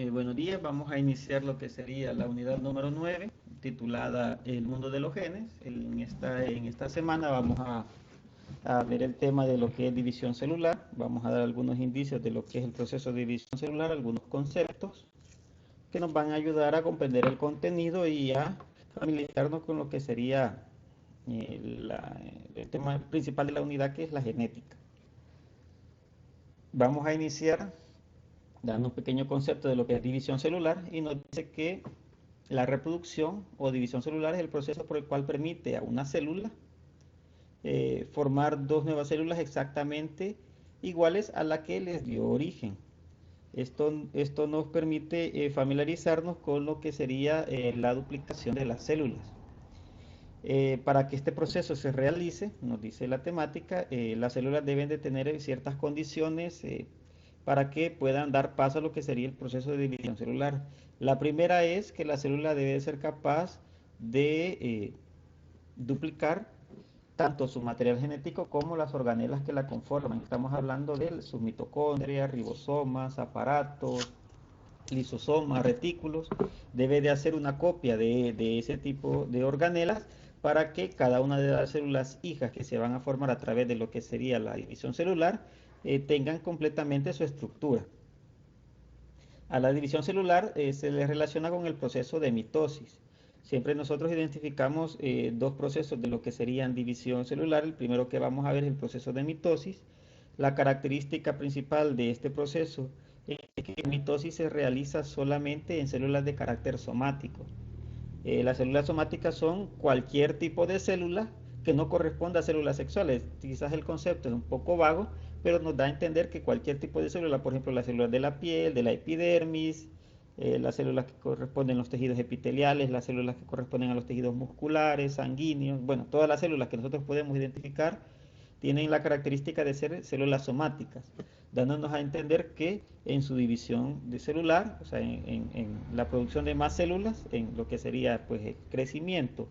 Buenos días, vamos a iniciar lo que sería la unidad número 9, titulada El mundo de los genes. En esta semana vamos a ver el tema de lo que es división celular. Vamos a dar algunos indicios de lo que es el proceso de división celular, algunos conceptos que nos van a ayudar a comprender el contenido y a familiarizarnos con lo que sería el tema principal de la unidad, que es la genética. Vamos a iniciar dando un pequeño concepto de lo que es división celular, y nos dice que la reproducción o división celular es el proceso por el cual permite a una célula formar dos nuevas células exactamente iguales a la que les dio origen. Esto nos permite familiarizarnos con lo que sería la duplicación de las células. Para que este proceso se realice, nos dice la temática, las células deben de tener ciertas condiciones para que puedan dar paso a lo que sería el proceso de división celular. La primera es que la célula debe ser capaz de duplicar tanto su material genético como las organelas que la conforman. Estamos hablando de sus mitocondrias, ribosomas, aparatos, lisosomas, retículos. Debe de hacer una copia de ese tipo de organelas para que cada una de las células hijas que se van a formar a través de lo que sería la división celular tengan completamente su estructura. A la división celular se le relaciona con el proceso de mitosis. Siempre nosotros identificamos dos procesos de lo que serían división celular. El primero que vamos a ver es el proceso de mitosis. La característica principal de este proceso es que la mitosis se realiza solamente en células de carácter somático. Las células somáticas son cualquier tipo de célula que no corresponda a células sexuales. Quizás el concepto es un poco vago, pero nos da a entender que cualquier tipo de célula, por ejemplo, las células de la piel, de la epidermis, las células que corresponden a los tejidos epiteliales, las células que corresponden a los tejidos musculares, sanguíneos, bueno, todas las células que nosotros podemos identificar tienen la característica de ser células somáticas, dándonos a entender que en su división de celular, o sea, en la producción de más células, en lo que sería pues el crecimiento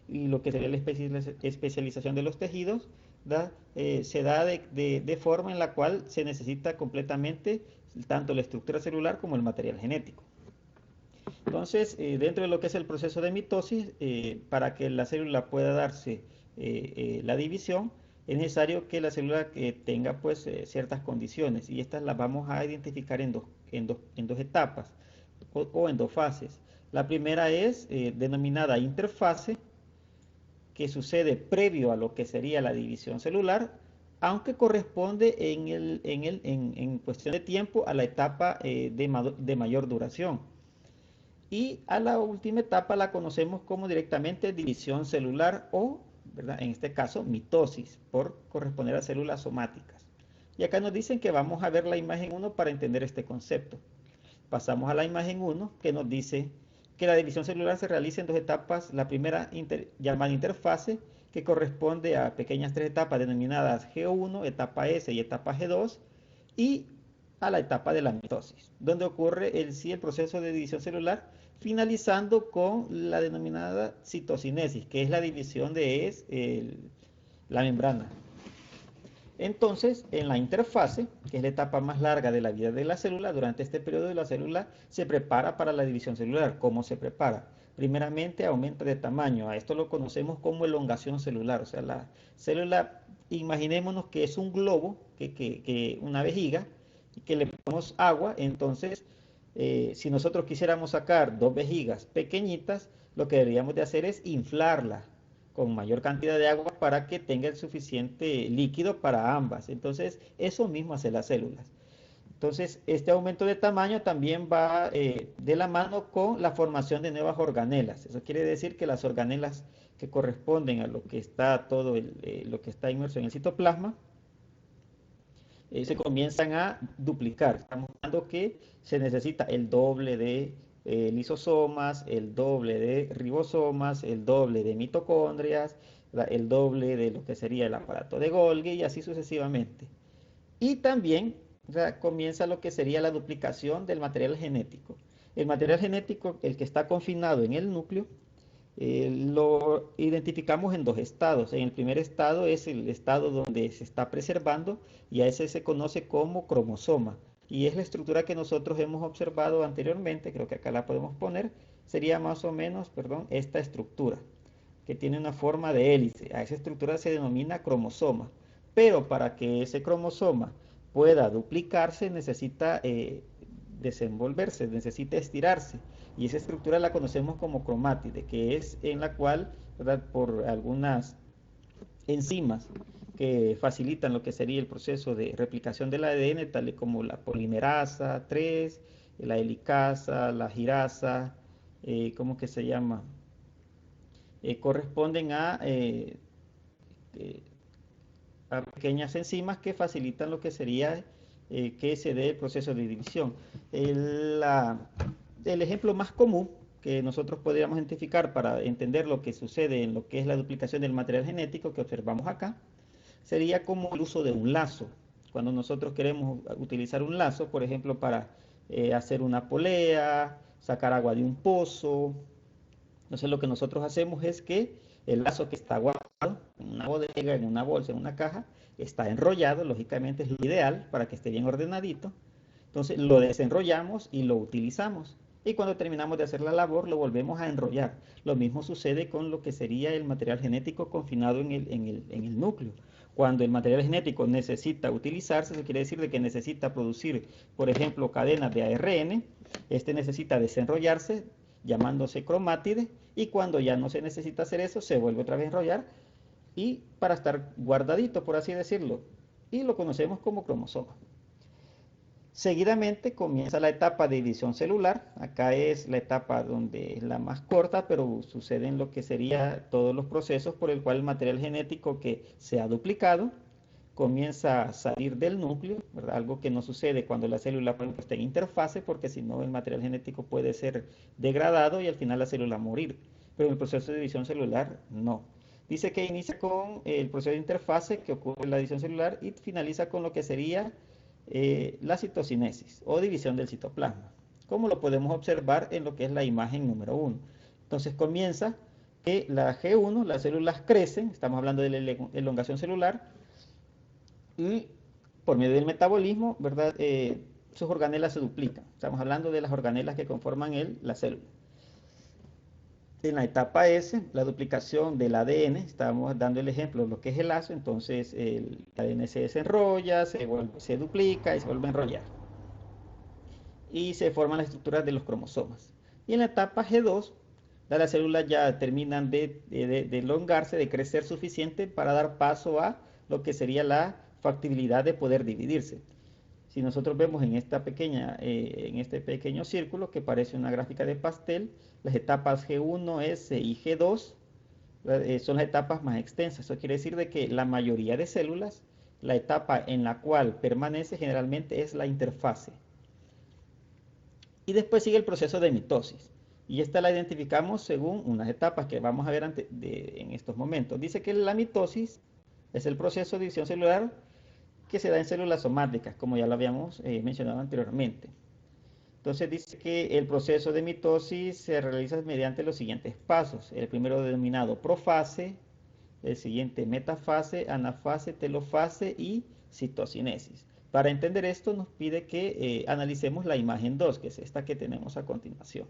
y lo que sería la especialización de los tejidos, se da de forma en la cual se necesita completamente tanto la estructura celular como el material genético. Entonces, dentro de lo que es el proceso de mitosis, para que la célula pueda darse la división, es necesario que la célula tenga pues ciertas condiciones, y estas las vamos a identificar en dos etapas o en dos fases. La primera es denominada interfase, que sucede previo a lo que sería la división celular, aunque corresponde en cuestión de tiempo a la etapa de mayor duración. Y a la última etapa la conocemos como directamente división celular o, ¿verdad?, en este caso, mitosis, por corresponder a células somáticas. Y acá nos dicen que vamos a ver la imagen 1 para entender este concepto. Pasamos a la imagen 1, que nos dice que la división celular se realiza en dos etapas. La primera llamada interfase, que corresponde a pequeñas tres etapas denominadas G1, etapa S y etapa G2, y a la etapa de la mitosis, donde ocurre el proceso de división celular, finalizando con la denominada citocinesis, que es la división de la membrana. Entonces, en la interfase, que es la etapa más larga de la vida de la célula, durante este periodo la célula se prepara para la división celular. ¿Cómo se prepara? Primeramente, aumenta de tamaño. A esto lo conocemos como elongación celular. O sea, la célula, imaginémonos que es un globo, una vejiga, y que le ponemos agua. Entonces, si nosotros quisiéramos sacar dos vejigas pequeñitas, lo que deberíamos de hacer es inflarla con mayor cantidad de agua para que tenga el suficiente líquido para ambas. Entonces, eso mismo hace las células. Entonces, este aumento de tamaño también va de la mano con la formación de nuevas organelas. Eso quiere decir que las organelas que corresponden a lo que está lo que está inmerso en el citoplasma, se comienzan a duplicar. Estamos hablando que se necesita el doble de lisosomas, el doble de ribosomas, el doble de mitocondrias, el doble de lo que sería el aparato de Golgi, y así sucesivamente. Y también, o sea, comienza lo que sería la duplicación del material genético. El material genético, el que está confinado en el núcleo, lo identificamos en dos estados. En el primer estado es el estado donde se está preservando, y a ese se conoce como cromosoma. y es la estructura que nosotros hemos observado anteriormente, creo que acá la podemos poner, sería más o menos, perdón, esta estructura, que tiene una forma de hélice. A esa estructura se denomina cromosoma, pero para que ese cromosoma pueda duplicarse necesita desenvolverse, necesita estirarse, y esa estructura la conocemos como cromátide, que es en la cual, ¿verdad?, por algunas enzimas que facilitan lo que sería el proceso de replicación del ADN, tal como la polimerasa 3, la helicasa, la girasa, ¿cómo que se llama? Corresponden eh, a pequeñas enzimas que facilitan lo que sería que se dé el proceso de división. El ejemplo más común que nosotros podríamos identificar para entender lo que sucede en lo que es la duplicación del material genético que observamos acá, sería como el uso de un lazo. Cuando nosotros queremos utilizar un lazo, por ejemplo, para hacer una polea, sacar agua de un pozo, entonces lo que nosotros hacemos es que el lazo que está guardado en una bodega, en una bolsa, en una caja, está enrollado, lógicamente es lo ideal para que esté bien ordenadito. Entonces lo desenrollamos y lo utilizamos. Y cuando terminamos de hacer la labor, lo volvemos a enrollar. Lo mismo sucede con lo que sería el material genético confinado en el núcleo. Cuando el material genético necesita utilizarse, eso quiere decir de que necesita producir, por ejemplo, cadenas de ARN, este necesita desenrollarse, llamándose cromátide, y cuando ya no se necesita hacer eso, se vuelve otra vez a enrollar y para estar guardadito, por así decirlo, y lo conocemos como cromosoma. Seguidamente comienza la etapa de división celular. Acá es la etapa donde es la más corta, pero suceden lo que sería todos los procesos por el cual el material genético que se ha duplicado comienza a salir del núcleo, ¿verdad? Algo que no sucede cuando la célula, por ejemplo, está en interfase, porque si no el material genético puede ser degradado y al final la célula morir. Pero en el proceso de división celular, no. Dice que inicia con el proceso de interfase que ocurre en la división celular y finaliza con lo que sería la citocinesis o división del citoplasma, como lo podemos observar en lo que es la imagen número 1. Entonces comienza que la G1, las células crecen, estamos hablando de la elongación celular, y por medio del metabolismo, ¿verdad? Sus organelas se duplican. Estamos hablando de las organelas que conforman la célula. En la etapa S, la duplicación del ADN, estamos dando el ejemplo de lo que es el lazo, entonces el ADN se desenrolla, se duplica y se vuelve a enrollar. Y se forman las estructuras de los cromosomas. Y en la etapa G2, las células ya terminan de elongarse, de crecer suficiente para dar paso a lo que sería la factibilidad de poder dividirse. Si nosotros vemos en en este pequeño círculo que parece una gráfica de pastel, las etapas G1, S y G2 son las etapas más extensas. Eso quiere decir de que la mayoría de células, la etapa en la cual permanece generalmente es la interfase. Y después sigue el proceso de mitosis. Y esta la identificamos según unas etapas que vamos a ver en estos momentos. Dice que la mitosis es el proceso de división celular que se da en células somáticas, como ya lo habíamos mencionado anteriormente. Entonces dice que el proceso de mitosis se realiza mediante los siguientes pasos. El primero denominado profase, el siguiente metafase, anafase, telofase y citocinesis. Para entender esto nos pide que analicemos la imagen 2, que es esta que tenemos a continuación.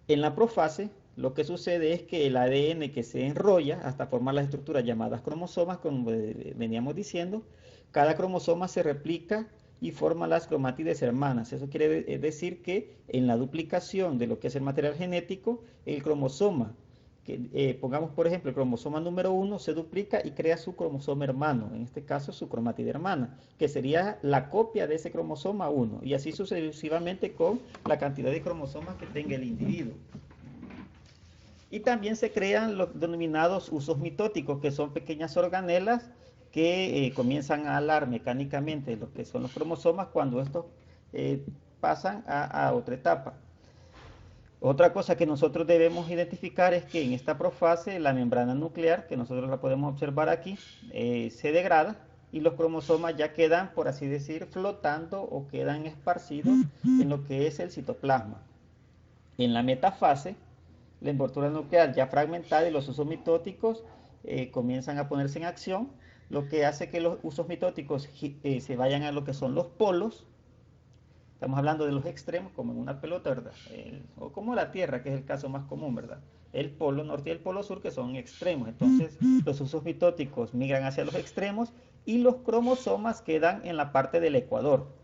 En la profase, lo que sucede es que el ADN que se enrolla hasta formar las estructuras llamadas cromosomas, como veníamos diciendo, cada cromosoma se replica y forma las cromátides hermanas. Eso quiere decir que en la duplicación de lo que es el material genético, el cromosoma, pongamos por ejemplo el cromosoma número 1, se duplica y crea su cromosoma hermano, en este caso su cromátide hermana, que sería la copia de ese cromosoma 1, y así sucesivamente con la cantidad de cromosomas que tenga el individuo. Y también se crean los denominados usos mitóticos, que son pequeñas organelas que comienzan a alar mecánicamente lo que son los cromosomas cuando estos pasan a otra etapa. Otra cosa que nosotros debemos identificar es que en esta profase la membrana nuclear, que nosotros la podemos observar aquí, se degrada y los cromosomas ya quedan, por así decir, flotando o quedan esparcidos en lo que es el citoplasma. En la metafase, la envoltura nuclear ya fragmentada y los usos mitóticos comienzan a ponerse en acción lo que hace que los usos mitóticos se vayan a lo que son los polos. Estamos hablando de los extremos, como en una pelota, ¿verdad? O como la Tierra, que es el caso más común, ¿verdad? El polo norte y el polo sur, que son extremos. Entonces, los usos mitóticos migran hacia los extremos y los cromosomas quedan en la parte del ecuador.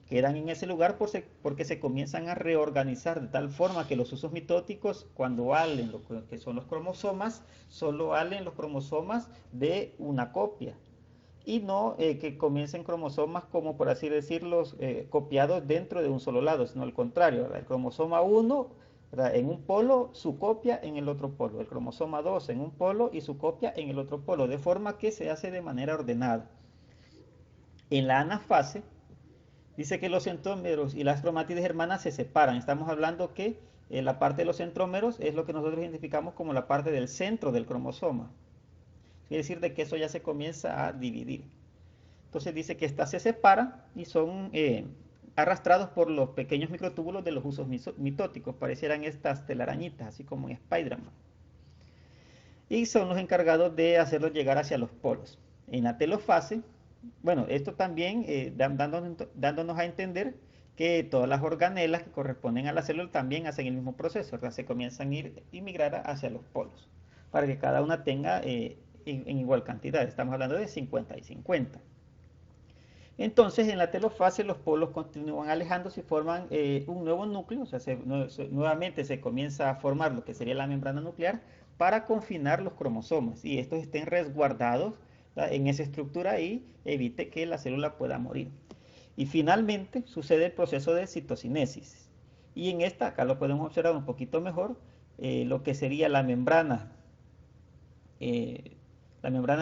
Quedan en ese lugar porque se comienzan a reorganizar de tal forma que los usos mitóticos, cuando halen lo que son los cromosomas, solo halen los cromosomas de una copia y no que comiencen cromosomas como por así decirlo copiados dentro de un solo lado, sino al contrario, ¿verdad? El cromosoma 1, ¿verdad?, en un polo, su copia en el otro polo, el cromosoma 2 en un polo y su copia en el otro polo, de forma que se hace de manera ordenada. En la anafase dice que los centrómeros y las cromátides hermanas se separan. Estamos hablando que la parte de los centrómeros es lo que nosotros identificamos como la parte del centro del cromosoma. Quiere decir de que eso ya se comienza a dividir. Entonces dice que estas se separan y son arrastrados por los pequeños microtúbulos de los usos mitóticos. Parecieran estas telarañitas, así como en Spider-Man. Y son los encargados de hacerlos llegar hacia los polos. En la telofase, bueno, esto también dándonos a entender que todas las organelas que corresponden a la célula también hacen el mismo proceso, ¿verdad? Se comienzan a ir y migrar hacia los polos, para que cada una tenga en igual cantidad. Estamos hablando de 50 y 50. Entonces, en la telofase los polos continúan alejándose y forman un nuevo núcleo, o sea, nuevamente se comienza a formar lo que sería la membrana nuclear para confinar los cromosomas y estos estén resguardados, ¿verdad?, en esa estructura y evite que la célula pueda morir. Y finalmente sucede el proceso de citocinesis. Y en esta, acá lo podemos observar un poquito mejor, lo que sería la membrana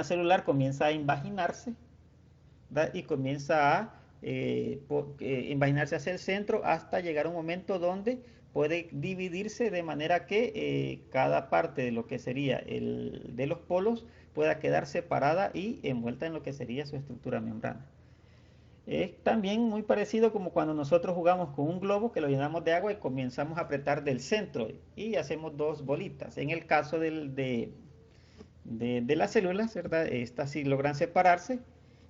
celular comienza a invaginarse, ¿verdad?, y comienza a invaginarse hacia el centro hasta llegar a un momento donde puede dividirse de manera que cada parte de lo que sería de los polos pueda quedar separada y envuelta en lo que sería su estructura membrana. Es también muy parecido como cuando nosotros jugamos con un globo que lo llenamos de agua y comenzamos a apretar del centro y hacemos dos bolitas. En el caso de las células, ¿verdad?, estas sí logran separarse,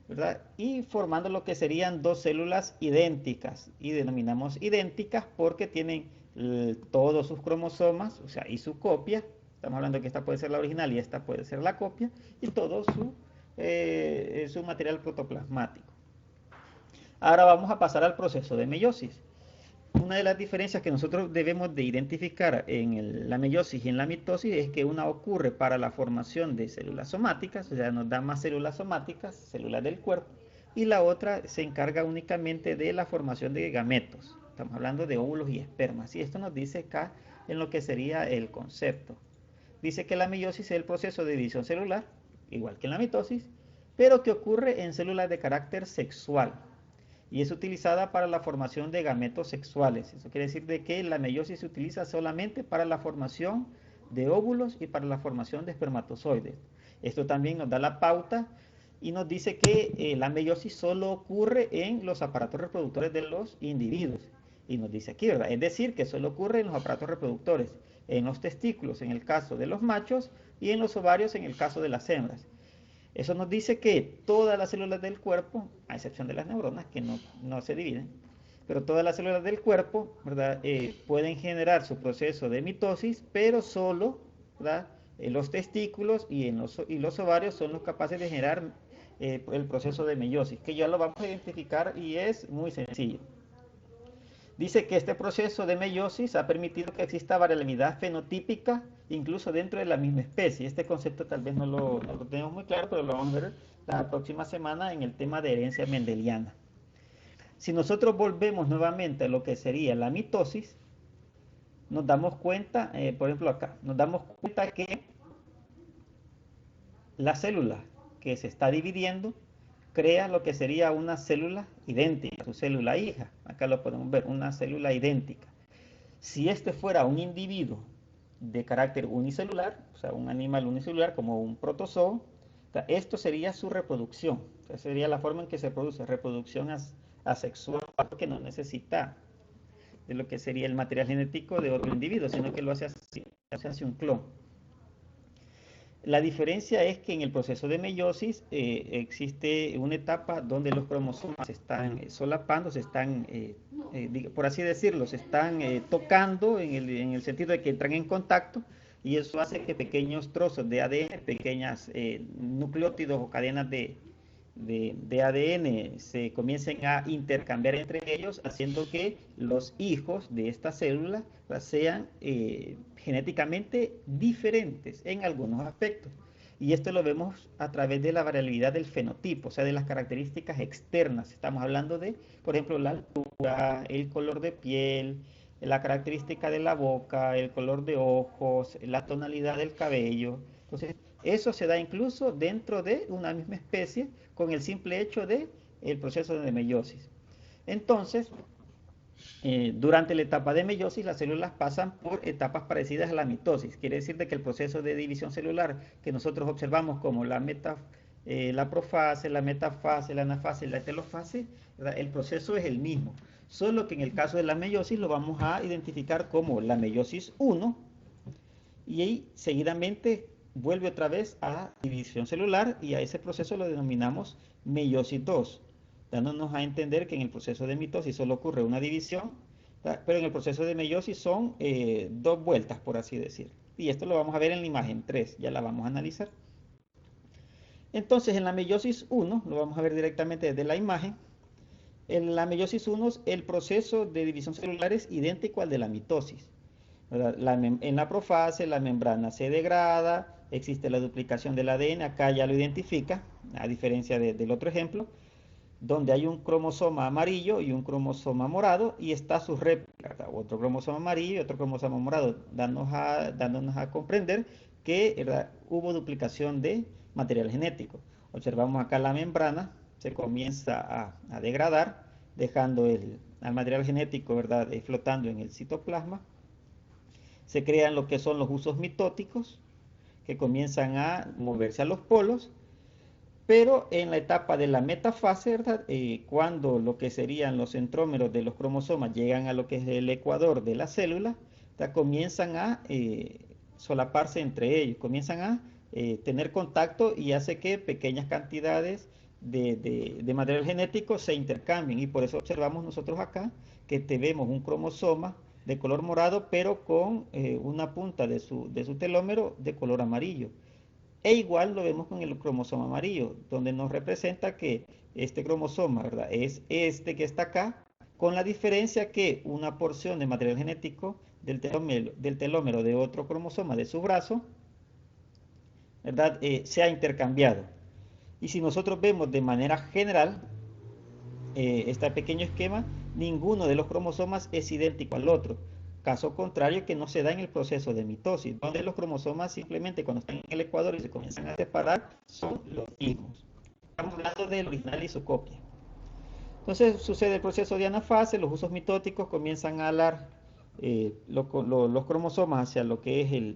¿verdad?, y formando lo que serían dos células idénticas, y denominamos idénticas porque tienen todos sus cromosomas, o sea, y su copia. Estamos hablando que esta puede ser la original y esta puede ser la copia, y todo su material protoplasmático. Ahora vamos a pasar al proceso de meiosis. Una de las diferencias que nosotros debemos de identificar en la meiosis y en la mitosis es que una ocurre para la formación de células somáticas, o sea, nos da más células somáticas, células del cuerpo, y la otra se encarga únicamente de la formación de gametos. Estamos hablando de óvulos y espermas, y esto nos dice acá en lo que sería el concepto. Dice que la meiosis es el proceso de división celular, igual que en la mitosis, pero que ocurre en células de carácter sexual y es utilizada para la formación de gametos sexuales. Eso quiere decir de que la meiosis se utiliza solamente para la formación de óvulos y para la formación de espermatozoides. Esto también nos da la pauta y nos dice que la meiosis solo ocurre en los aparatos reproductores de los individuos. Y nos dice aquí, ¿verdad? Es decir, que solo ocurre en los aparatos reproductores, en los testículos en el caso de los machos y en los ovarios en el caso de las hembras. Eso nos dice que todas las células del cuerpo, a excepción de las neuronas, que no se dividen, pero todas las células del cuerpo, ¿verdad?, pueden generar su proceso de mitosis, pero solo, ¿verdad?, los testículos y los ovarios son los capaces de generar el proceso de meiosis, que ya lo vamos a identificar y es muy sencillo. Dice que este proceso de meiosis ha permitido que exista variabilidad fenotípica incluso dentro de la misma especie. Este concepto tal vez no lo tenemos muy claro, pero lo vamos a ver la próxima semana en el tema de herencia mendeliana. Si nosotros volvemos nuevamente a lo que sería la mitosis, nos damos cuenta, por ejemplo acá, nos damos cuenta que la célula que se está dividiendo crea lo que sería una célula idéntica, su célula hija. Acá lo podemos ver, una célula idéntica. Si este fuera un individuo de carácter unicelular, o sea, un animal unicelular como un protozoo, esto sería su reproducción. Esa sería la forma en que se produce, reproducción asexual, porque no necesita de lo que sería el material genético de otro individuo, sino que lo hace hacia un clon. La diferencia es que en el proceso de meiosis existe una etapa donde los cromosomas se están solapando, se están, por así decirlo, se están tocando en el sentido de que entran en contacto, y eso hace que pequeños trozos de ADN, pequeñas nucleótidos o cadenas de ADN se comiencen a intercambiar entre ellos, haciendo que los hijos de esta célula sean genéticamente diferentes en algunos aspectos. Y esto lo vemos a través de la variabilidad del fenotipo, o sea, de las características externas. Estamos hablando de, por ejemplo, la altura, el color de piel, la característica de la boca, el color de ojos, la tonalidad del cabello. Entonces, eso se da incluso dentro de una misma especie con el simple hecho de el proceso de meiosis. Entonces, durante la etapa de meiosis, las células pasan por etapas parecidas a la mitosis. Quiere decir de que el proceso de división celular que nosotros observamos como la profase, la metafase, la anafase y la telofase, ¿verdad? El proceso es el mismo. Solo que en el caso de la meiosis lo vamos a identificar como la meiosis 1, y ahí seguidamente vuelve otra vez a división celular, y a ese proceso lo denominamos meiosis 2, dándonos a entender que en el proceso de mitosis solo ocurre una división, ¿verdad? Pero en el proceso de meiosis son dos vueltas, por así decir. Y esto lo vamos a ver en la imagen 3, ya la vamos a analizar. Entonces, en la meiosis 1, lo vamos a ver directamente desde la imagen. En la meiosis 1, el proceso de división celular es idéntico al de la mitosis. En la profase la membrana se degrada, existe la duplicación del ADN, acá ya lo identifica, a diferencia del otro ejemplo, donde hay un cromosoma amarillo y un cromosoma morado, y está su réplica, otro cromosoma amarillo y otro cromosoma morado, dándonos a comprender que, ¿verdad?, hubo duplicación de material genético. Observamos acá la membrana, se comienza a degradar, dejando al material genético, ¿verdad?, flotando en el citoplasma. Se crean lo que son los usos mitóticos, que comienzan a moverse a los polos, pero en la etapa de la metafase, ¿verdad?, cuando lo que serían los centrómeros de los cromosomas llegan a lo que es el ecuador de la célula, ¿verdad?, comienzan a solaparse entre ellos, comienzan a tener contacto, y hace que pequeñas cantidades de material genético se intercambien, y por eso observamos nosotros acá que vemos un cromosoma de color morado, pero con una punta de su telómero de color amarillo. E igual lo vemos con el cromosoma amarillo, donde nos representa que este cromosoma, ¿verdad?, es este que está acá, con la diferencia que una porción de material genético del telómero de otro cromosoma de su brazo, ¿verdad?, se ha intercambiado. Y si nosotros vemos de manera general este pequeño esquema, ninguno de los cromosomas es idéntico al otro. Caso contrario que no se da en el proceso de mitosis, donde los cromosomas simplemente cuando están en el ecuador y se comienzan a separar, son los mismos. Estamos hablando del original y su copia. Entonces sucede el proceso de anafase, los usos mitóticos comienzan a alar los cromosomas hacia lo que es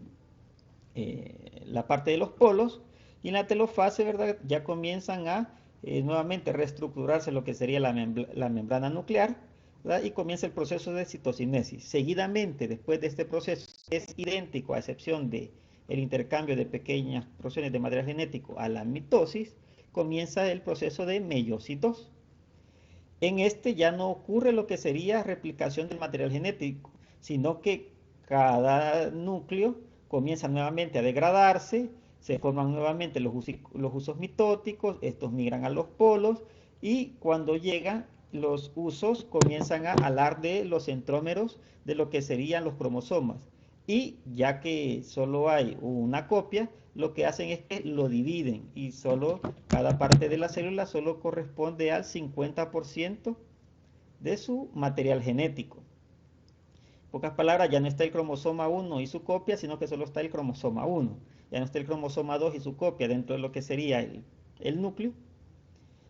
la parte de los polos, y en la telofase, ¿verdad?, ya comienzan a nuevamente reestructurarse lo que sería la membrana nuclear, ¿verdad?, y comienza el proceso de citocinesis. Seguidamente, después de este proceso, es idéntico a excepción de el intercambio de pequeñas porciones de material genético a la mitosis, comienza el proceso de meiosis 2. En este ya no ocurre lo que sería replicación del material genético, sino que cada núcleo comienza nuevamente a degradarse, se forman nuevamente los usos mitóticos, estos migran a los polos, y cuando llegan los usos comienzan a alar de los centrómeros de lo que serían los cromosomas. Y ya que solo hay una copia, lo que hacen es que lo dividen, y solo cada parte de la célula solo corresponde al 50% de su material genético. En pocas palabras, ya no está el cromosoma 1 y su copia, sino que solo está el cromosoma 1. Ya no está el cromosoma 2 y su copia dentro de lo que sería el núcleo,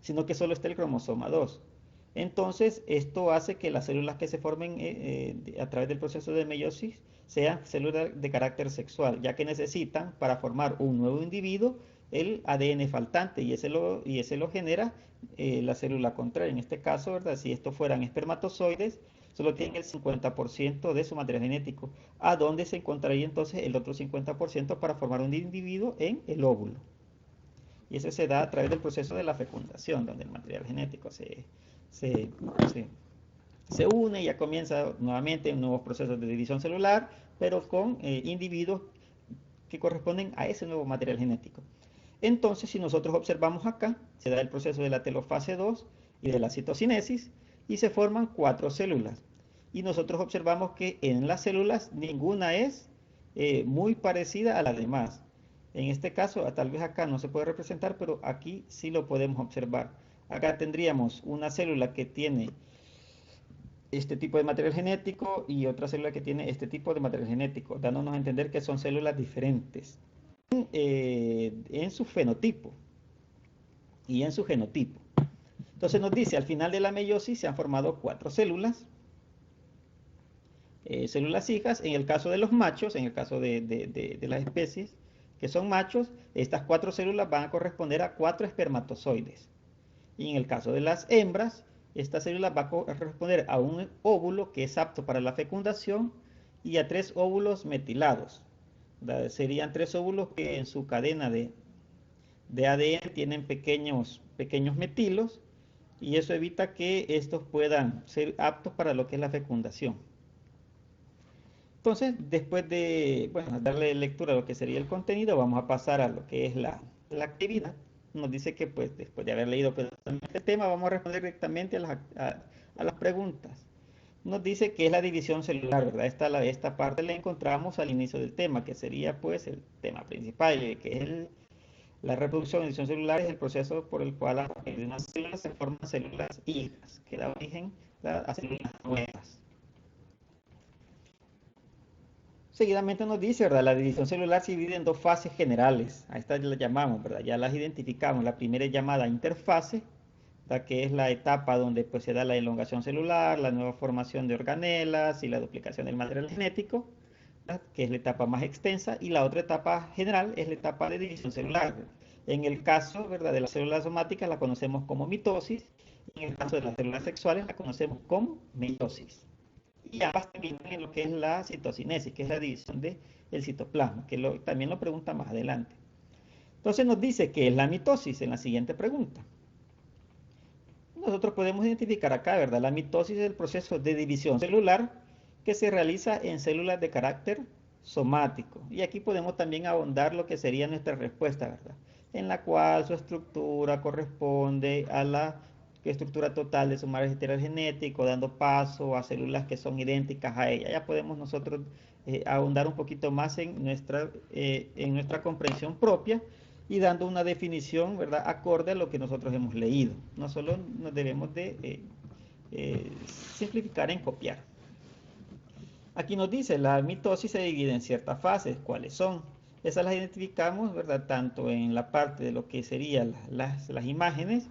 sino que solo está el cromosoma 2. Entonces, esto hace que las células que se formen a través del proceso de meiosis sean células de carácter sexual, ya que necesitan, para formar un nuevo individuo, el ADN faltante, y ese lo genera la célula contraria. En este caso, ¿verdad?, si estos fueran espermatozoides, solo tienen el 50% de su material genético. ¿A dónde se encontraría entonces el otro 50% para formar un individuo en el óvulo? Y eso se da a través del proceso de la fecundación, donde el material genético se, se, se une y ya comienza nuevamente nuevos procesos de división celular, pero con individuos que corresponden a ese nuevo material genético. Entonces, si nosotros observamos acá, se da el proceso de la telofase 2 y de la citocinesis y se forman 4 células. Y nosotros observamos que en las células ninguna es muy parecida a las demás. En este caso, tal vez acá no se puede representar, pero aquí sí lo podemos observar. Acá tendríamos una célula que tiene este tipo de material genético y otra célula que tiene este tipo de material genético, dándonos a entender que son células diferentes en su fenotipo y en su genotipo. Entonces nos dice, al final de la meiosis se han formado 4 células, células hijas. En el caso de los machos, en el caso de las especies que son machos, estas 4 células van a corresponder a 4 espermatozoides. Y en el caso de las hembras, esta célula va a corresponder a un óvulo que es apto para la fecundación y a 3 óvulos metilados. Serían 3 óvulos que en su cadena de ADN tienen pequeños metilos, y eso evita que estos puedan ser aptos para lo que es la fecundación. Entonces, después de darle lectura a lo que sería el contenido, vamos a pasar a lo que es la actividad. Nos dice que pues después de haber leído el tema, vamos a responder directamente a las preguntas. Nos dice que es la división celular, ¿verdad? Esta parte la encontramos al inicio del tema, que sería pues el tema principal, que es la reproducción y división celular. Es el proceso por el cual de unas células se forman células hijas, que da origen a células nuevas. Seguidamente nos dice, ¿verdad? La división celular se divide en 2 fases generales. A estas las llamamos, ¿verdad? Ya las identificamos. La primera es llamada interfase, ¿verdad? Que es la etapa donde pues, se da la elongación celular, la nueva formación de organelas y la duplicación del material genético, ¿verdad? Que es la etapa más extensa. Y la otra etapa general es la etapa de división celular, ¿verdad? En el caso, ¿verdad? De las células somáticas la conocemos como mitosis. Y en el caso de las células sexuales la conocemos como meiosis. Y ambas terminan en lo que es la citocinesis, que es la división del citoplasma, que también lo pregunta más adelante. Entonces nos dice que es la mitosis en la siguiente pregunta. Nosotros podemos identificar acá, ¿verdad? La mitosis es el proceso de división celular que se realiza en células de carácter somático. Y aquí podemos también ahondar lo que sería nuestra respuesta, ¿verdad? En la cual su estructura corresponde a la estructura total de su material genético, dando paso a células que son idénticas a ella. Ya podemos nosotros ahondar un poquito más en nuestra comprensión propia y dando una definición, ¿verdad?, acorde a lo que nosotros hemos leído. No solo nos debemos de simplificar en copiar. Aquí nos dice, la mitosis se divide en ciertas fases. ¿Cuáles son? Esas las identificamos, ¿verdad?, tanto en la parte de lo que serían las imágenes,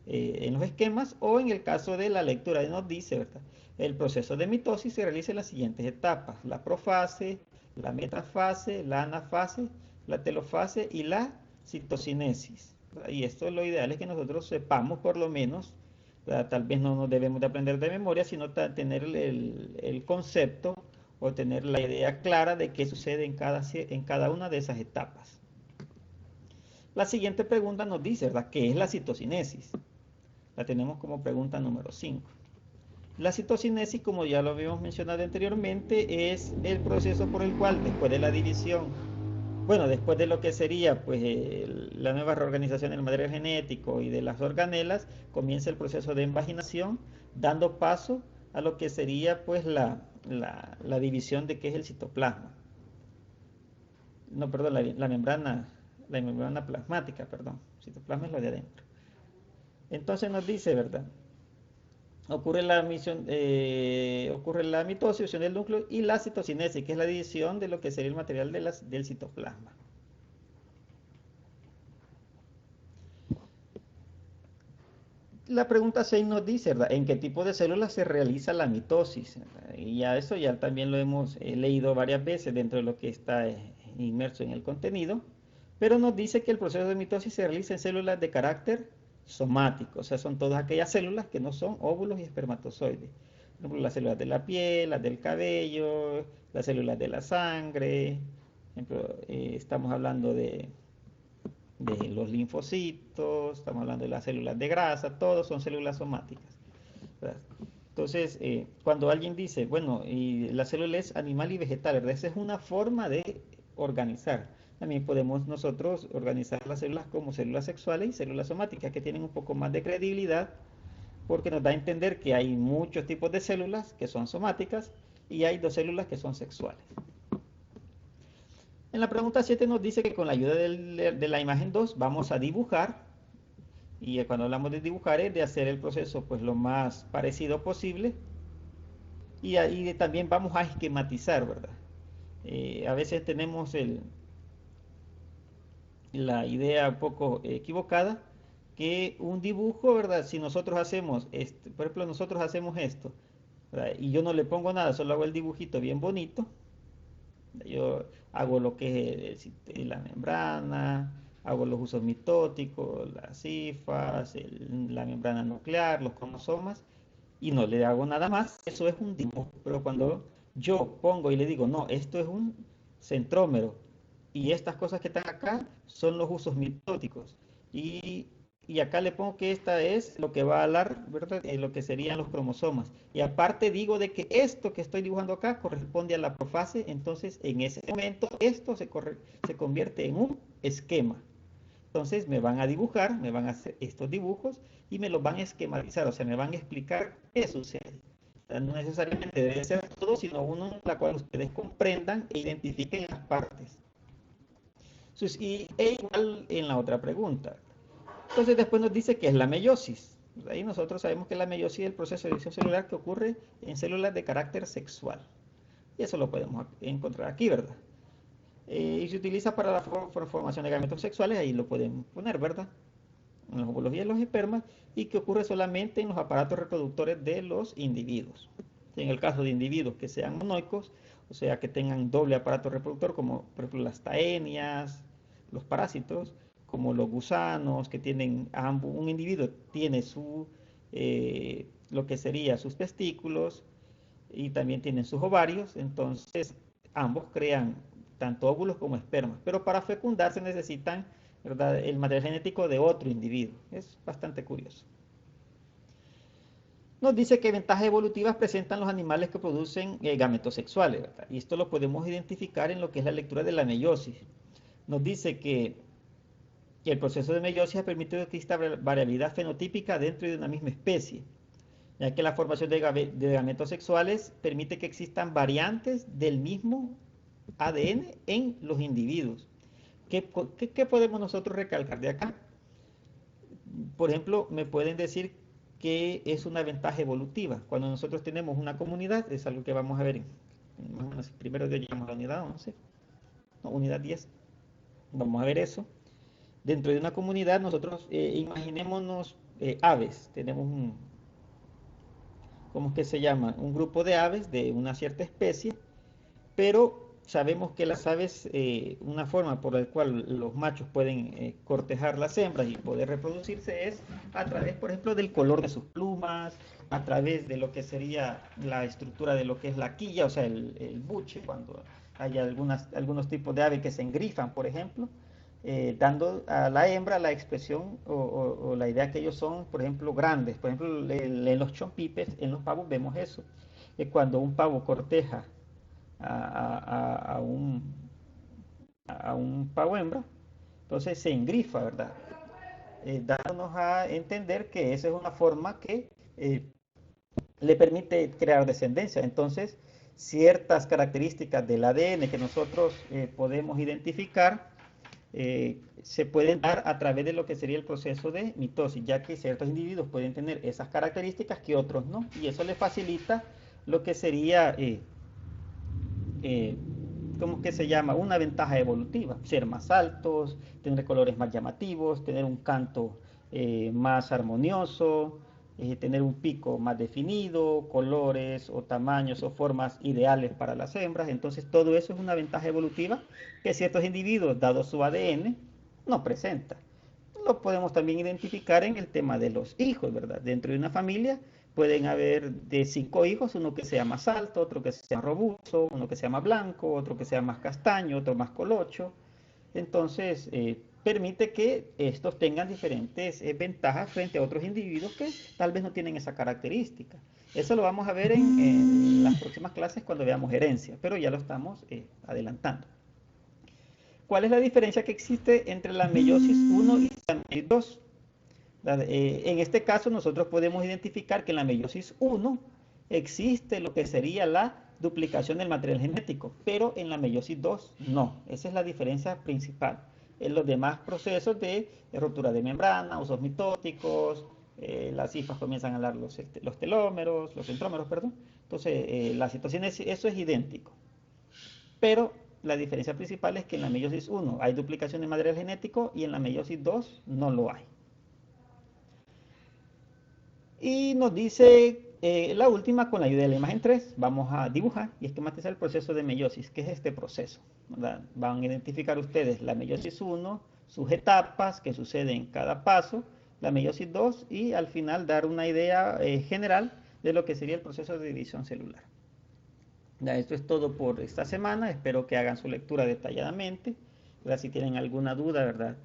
en los esquemas, o en el caso de la lectura. Nos dice, ¿verdad?, el proceso de mitosis se realiza en las siguientes etapas: la profase, la metafase, la anafase, la telofase y la citocinesis. Y esto lo ideal es que nosotros sepamos por lo menos, ¿verdad? Tal vez no nos debemos de aprender de memoria, sino tener el concepto o tener la idea clara de qué sucede en cada una de esas etapas. La siguiente pregunta nos dice, ¿verdad?, ¿qué es la citocinesis? La tenemos como pregunta número 5. La citocinesis, como ya lo habíamos mencionado anteriormente, es el proceso por el cual después de la división, después de lo que sería pues la nueva reorganización del material genético y de las organelas, comienza el proceso de invaginación, dando paso a lo que sería pues la división de qué es el citoplasma. No, perdón, la membrana plasmática, perdón. Citoplasma es lo de adentro. Entonces nos dice, ¿verdad? Ocurre la mitosis del núcleo y la citocinesis, que es la división de lo que sería el material del citoplasma. La pregunta 6 nos dice, ¿verdad?, ¿en qué tipo de células se realiza la mitosis? ¿Verdad? Y eso ya también lo hemos leído varias veces dentro de lo que está inmerso en el contenido, pero nos dice que el proceso de mitosis se realiza en células de carácter somático, o sea, son todas aquellas células que no son óvulos y espermatozoides. ejemplo, las células de la piel, las del cabello, las células de la sangre. Por ejemplo, estamos hablando de los linfocitos, estamos hablando de las células de grasa, todos son células somáticas, ¿verdad? Entonces, cuando alguien dice, bueno, y la célula es animal y vegetal, ¿verdad? Esa es una forma de organizar. También podemos nosotros organizar las células como células sexuales y células somáticas, que tienen un poco más de credibilidad, porque nos da a entender que hay muchos tipos de células que son somáticas y hay dos células que son sexuales. En la pregunta 7 nos dice que con la ayuda de la imagen 2 vamos a dibujar, y cuando hablamos de dibujar es de hacer el proceso pues lo más parecido posible, y ahí también vamos a esquematizar, ¿verdad? A veces tenemos la idea un poco equivocada que un dibujo, ¿verdad? Si nosotros hacemos, por ejemplo, nosotros hacemos esto, ¿verdad? Y yo no le pongo nada, solo hago el dibujito bien bonito. Yo hago lo que es la membrana, hago los usos mitóticos, las cifras, la membrana nuclear, los cromosomas, y no le hago nada más. Eso es un dibujo. Pero cuando yo pongo y le digo, no, esto es un centrómero, y estas cosas que están acá son los usos mitóticos, y, y acá le pongo que esta es lo que va a hablar, ¿verdad? Lo que serían los cromosomas. Y aparte digo de que esto que estoy dibujando acá corresponde a la profase, entonces en ese momento esto se convierte en un esquema. Entonces me van a dibujar, me van a hacer estos dibujos y me los van a esquematizar, o sea, me van a explicar qué sucede. O sea, no necesariamente debe ser todo, sino uno en la cual ustedes comprendan e identifiquen las partes. E igual en la otra pregunta. Entonces después nos dice que es la meiosis. Ahí nosotros sabemos que la meiosis es el proceso de división celular que ocurre en células de carácter sexual. Y eso lo podemos encontrar aquí, ¿verdad? Y se utiliza para la formación de gametos sexuales, ahí lo pueden poner, ¿verdad? En los óvulos y en los espermas, y que ocurre solamente en los aparatos reproductores de los individuos. En el caso de individuos que sean monoicos, o sea, que tengan doble aparato reproductor, como por ejemplo las taenias, los parásitos, como los gusanos, que tienen ambos, un individuo tiene lo que sería sus testículos y también tienen sus ovarios, entonces ambos crean tanto óvulos como espermas, pero para fecundar se necesitan, ¿verdad?, el material genético de otro individuo. Es bastante curioso. Nos dice que ventajas evolutivas presentan los animales que producen gametos sexuales, ¿verdad? Y esto lo podemos identificar en lo que es la lectura de la meiosis. Nos dice que el proceso de meiosis ha permitido que exista variabilidad fenotípica dentro de una misma especie, ya que la formación de gametos sexuales permite que existan variantes del mismo ADN en los individuos. ¿Qué podemos nosotros recalcar de acá? Por ejemplo, me pueden decir que es una ventaja evolutiva. Cuando nosotros tenemos una comunidad, es algo que vamos a ver más o menos primero de llamamos la unidad 11, no, unidad 10. Vamos a ver eso. Dentro de una comunidad, nosotros imaginémonos aves. Tenemos ¿cómo es que se llama? Un grupo de aves de una cierta especie, pero sabemos que las aves, una forma por la cual los machos pueden cortejar las hembras y poder reproducirse es a través, por ejemplo, del color de sus plumas, a través de lo que sería la estructura de lo que es la quilla, o sea, el buche, cuando hay algunos tipos de aves que se engrifan, por ejemplo, dando a la hembra la expresión o la idea que ellos son, por ejemplo, grandes. Por ejemplo, en los chompipes, en los pavos vemos eso. Cuando un pavo corteja a un pavo hembra, entonces se engrifa, ¿verdad? Dándonos a entender que esa es una forma que le permite crear descendencia. Entonces, ciertas características del ADN que nosotros podemos identificar se pueden dar a través de lo que sería el proceso de mitosis, ya que ciertos individuos pueden tener esas características que otros no, y eso les facilita lo que sería ¿cómo que se llama? Una ventaja evolutiva, ser más altos, tener colores más llamativos, tener un canto más armonioso, tener un pico más definido, colores o tamaños o formas ideales para las hembras. Entonces todo eso es una ventaja evolutiva que ciertos individuos, dado su ADN, no presentan. Lo podemos también identificar en el tema de los hijos, ¿verdad? Dentro de una familia pueden haber de 5 hijos, uno que sea más alto, otro que sea robusto, uno que sea más blanco, otro que sea más castaño, otro más colocho. Entonces, permite que estos tengan diferentes ventajas frente a otros individuos que tal vez no tienen esa característica. Eso lo vamos a ver en las próximas clases cuando veamos herencia, pero ya lo estamos adelantando. ¿Cuál es la diferencia que existe entre la meiosis 1 y la meiosis 2? En este caso nosotros podemos identificar que en la meiosis 1 existe lo que sería la duplicación del material genético, pero en la meiosis 2 no. Esa es la diferencia principal. En los demás procesos de ruptura de membrana, usos mitóticos, las hifas comienzan a dar los telómeros, los centrómeros, perdón. Entonces, la situación eso es idéntico. Pero la diferencia principal es que en la meiosis 1 hay duplicación de material genético y en la meiosis 2 no lo hay. Y nos dice la última, con la ayuda de la imagen 3, vamos a dibujar y esquematizar el proceso de meiosis. ¿Qué es este proceso? ¿Verdad? Van a identificar ustedes la meiosis 1, sus etapas que suceden en cada paso, la meiosis 2 y al final dar una idea general de lo que sería el proceso de división celular. Ya, esto es todo por esta semana. Espero que hagan su lectura detalladamente. ¿Verdad? Si tienen alguna duda, ¿verdad?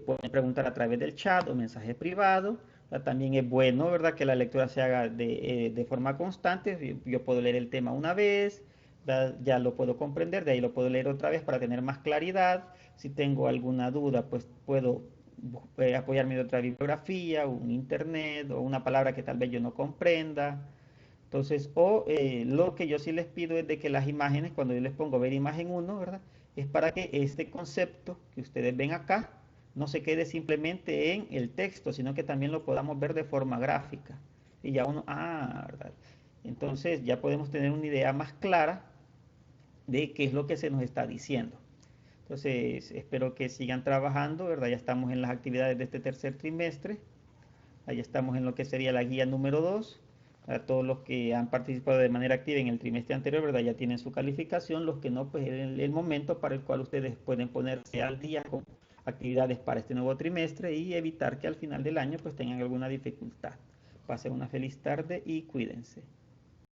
Pueden preguntar a través del chat o mensaje privado. También es bueno, ¿verdad?, que la lectura se haga de forma constante. Yo puedo leer el tema una vez, ¿verdad? Ya lo puedo comprender, de ahí lo puedo leer otra vez para tener más claridad. Si tengo alguna duda, pues puedo apoyarme de otra bibliografía, un internet o una palabra que tal vez yo no comprenda. Entonces, lo que yo sí les pido es de que las imágenes, cuando yo les pongo ver imagen 1, ¿verdad? Es para que este concepto que ustedes ven acá no se quede simplemente en el texto, sino que también lo podamos ver de forma gráfica. Y ya uno, ¿verdad? Entonces ya podemos tener una idea más clara de qué es lo que se nos está diciendo. Entonces, espero que sigan trabajando, ¿verdad? Ya estamos en las actividades de este tercer trimestre. Ahí estamos en lo que sería la guía número 2. A todos los que han participado de manera activa en el trimestre anterior, ¿verdad? Ya tienen su calificación. Los que no, pues es el momento para el cual ustedes pueden ponerse al día con actividades para este nuevo trimestre y evitar que al final del año pues tengan alguna dificultad. Pasen una feliz tarde y cuídense.